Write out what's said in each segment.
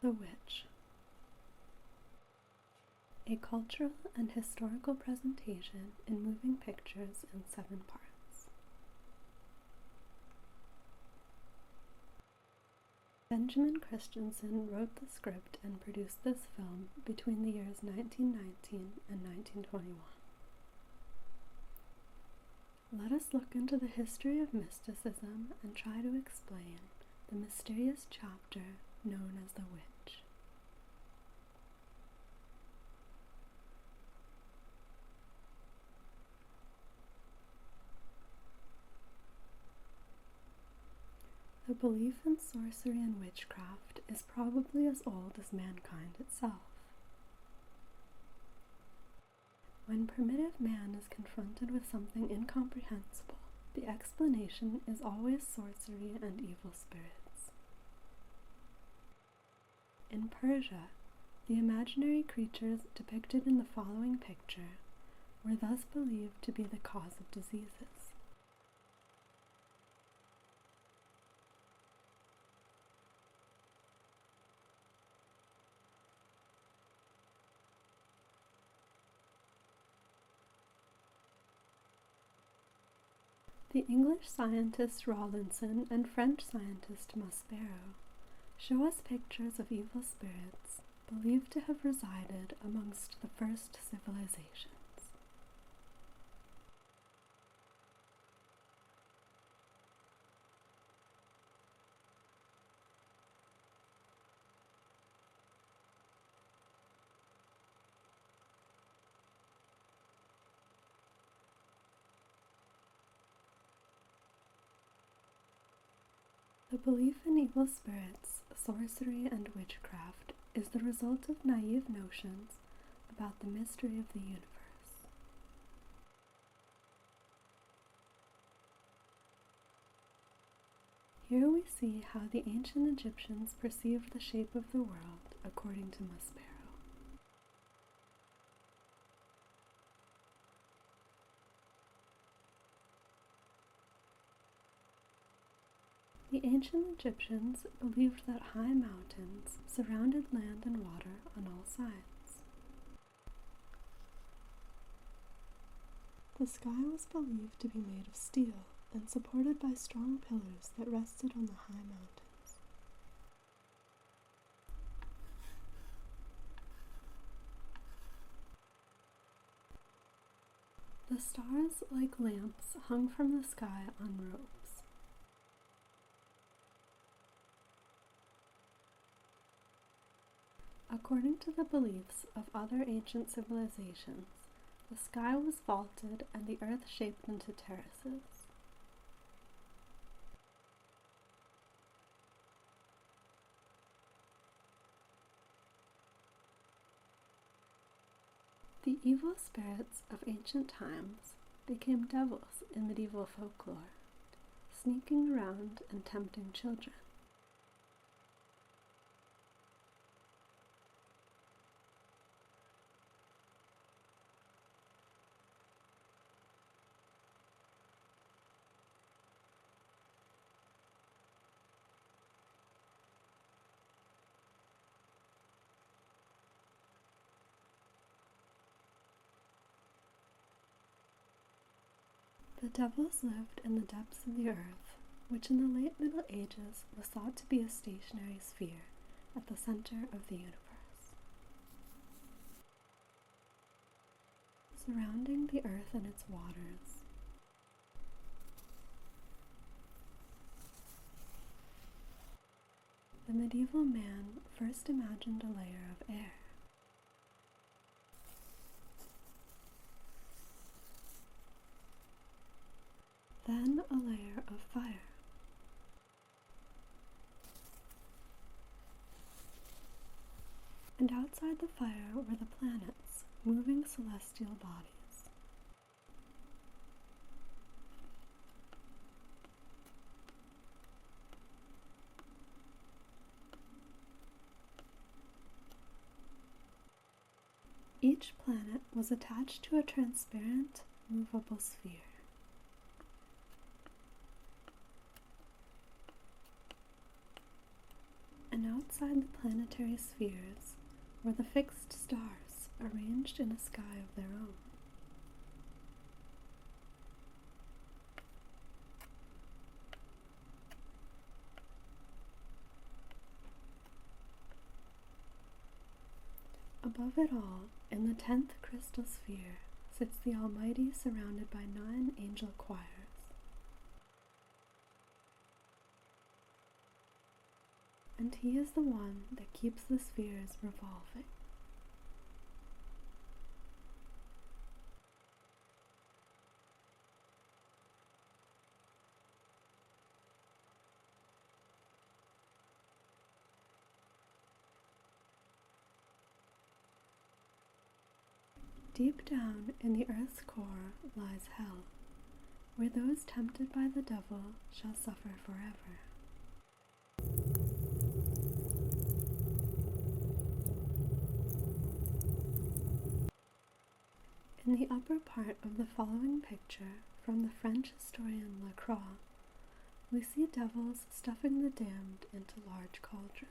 The Witch. A cultural and historical presentation in moving pictures in 7 parts. Benjamin Christensen wrote the script and produced this film between the years 1919 and 1921. Let us look into the history of mysticism and try to explain the mysterious chapter known as the Witch. The belief in sorcery and witchcraft is probably as old as mankind itself. When primitive man is confronted with something incomprehensible, the explanation is always sorcery and evil spirits. In Persia, the imaginary creatures depicted in the following picture were thus believed to be the cause of diseases. The English scientist Rawlinson and French scientist Maspero show us pictures of evil spirits believed to have resided amongst the first civilizations. The belief in evil spirits, sorcery, and witchcraft is the result of naive notions about the mystery of the universe. Here we see how the ancient Egyptians perceived the shape of the world according to Maspero. The ancient Egyptians believed that high mountains surrounded land and water on all sides. The sky was believed to be made of steel and supported by strong pillars that rested on the high mountains. The stars, like lamps, hung from the sky on ropes. According to the beliefs of other ancient civilizations, the sky was vaulted and the earth shaped into terraces. The evil spirits of ancient times became devils in medieval folklore, sneaking around and tempting children. The devils lived in the depths of the earth, which in the late Middle Ages was thought to be a stationary sphere at the center of the universe. Surrounding the earth and its waters, the medieval man first imagined a layer of air. Then a layer of fire. And outside the fire were the planets, moving celestial bodies. Each planet was attached to a transparent, movable sphere. And outside the planetary spheres were the fixed stars arranged in a sky of their own. Above it all, in the 10th crystal sphere, sits the Almighty surrounded by 9 angel choirs. And he is the one that keeps the spheres revolving. Deep down in the earth's core lies hell, where those tempted by the devil shall suffer forever. In the upper part of the following picture from the French historian Lacroix, we see devils stuffing the damned into large cauldrons.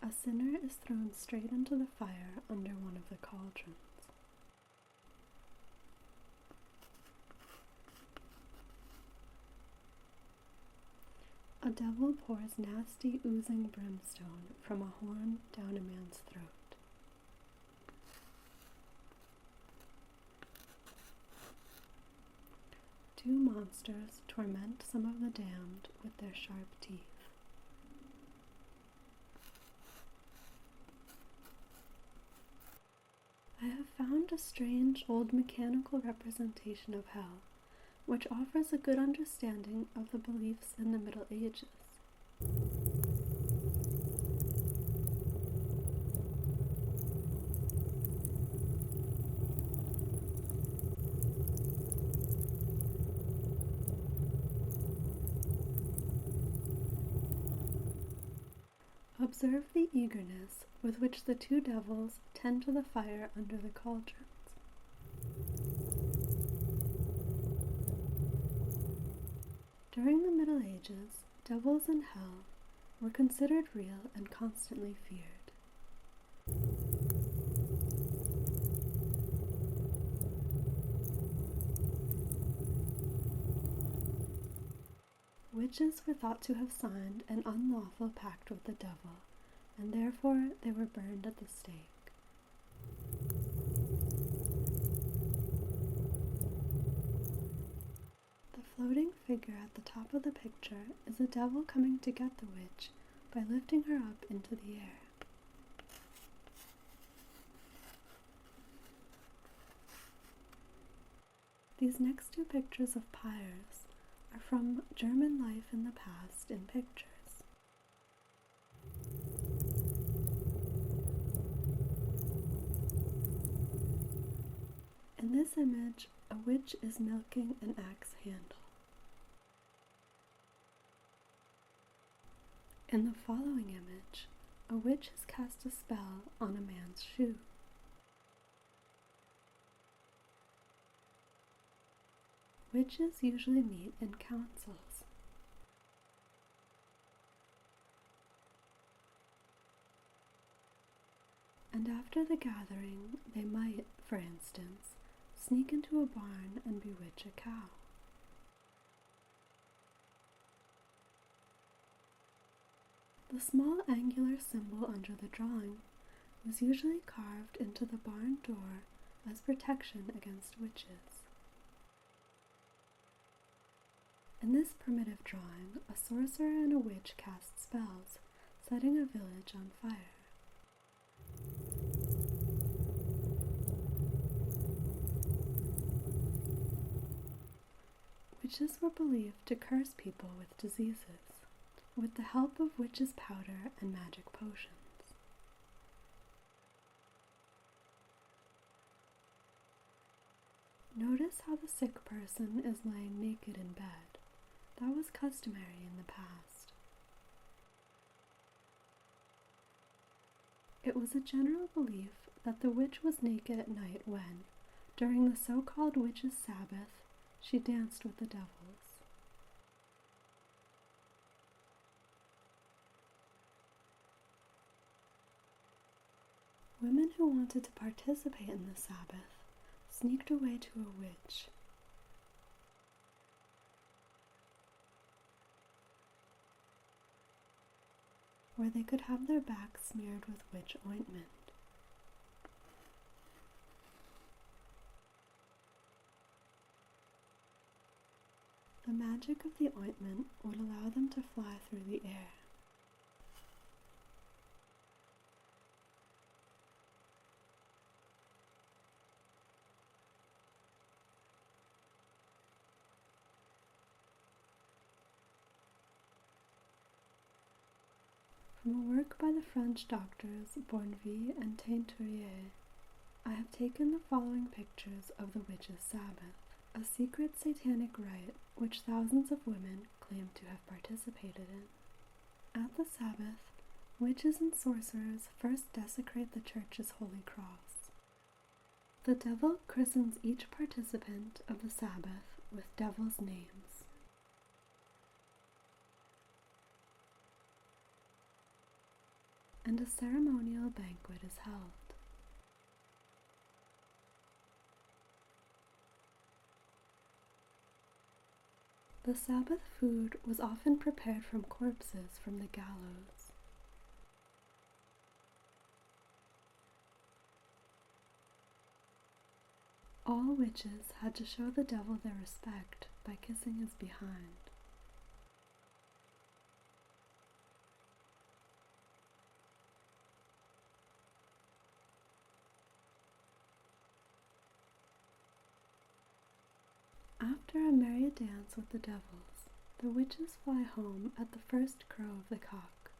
A sinner is thrown straight into the fire under one of the cauldrons. A devil pours nasty, oozing brimstone from a horn down a man's throat. Two monsters torment some of the damned with their sharp teeth. I have found a strange old mechanical representation of hell, which offers a good understanding of the beliefs in the Middle Ages. Observe the eagerness with which the two devils tend to the fire under the cauldrons. During the Middle Ages, devils in hell were considered real and constantly feared. Witches were thought to have signed an unlawful pact with the devil, and therefore they were burned at the stake. The floating figure at the top of the picture is a devil coming to get the witch by lifting her up into the air. These next two pictures of pyres are from German life in the past in pictures. In this image, a witch is milking an axe handle. In the following image, a witch has cast a spell on a man's shoe. Witches usually meet in councils. And after the gathering, they might, for instance, sneak into a barn and bewitch a cow. The small angular symbol under the drawing was usually carved into the barn door as protection against witches. In this primitive drawing, a sorcerer and a witch cast spells, setting a village on fire. Witches were believed to curse people with diseases, with the help of witches' powder and magic potions. Notice how the sick person is lying naked in bed. That was customary in the past. It was a general belief that the witch was naked at night when, during the so-called witches' Sabbath, she danced with the devils. Women who wanted to participate in the Sabbath sneaked away to a witch. Where they could have their backs smeared with witch ointment. The magic of the ointment would allow them to fly through the air. From a work by the French doctors Bourneville and Teinturier, I have taken the following pictures of the witches' Sabbath, a secret satanic rite which thousands of women claim to have participated in. At the Sabbath, witches and sorcerers first desecrate the church's holy cross. The devil christens each participant of the Sabbath with devil's names. And a ceremonial banquet is held. The Sabbath food was often prepared from corpses from the gallows. All witches had to show the devil their respect by kissing his behind. After a merry dance with the devils, the witches fly home at the first crow of the cock.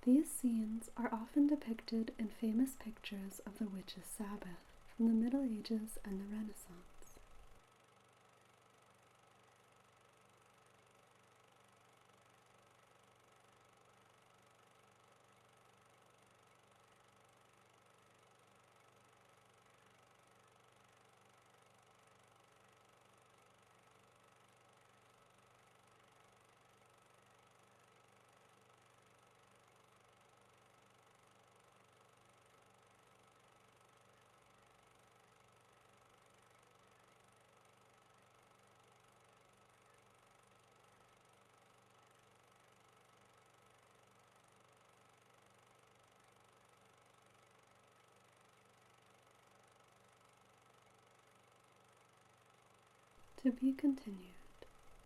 These scenes are often depicted in famous pictures of the witches' Sabbath from the Middle Ages and the Renaissance. To be continued.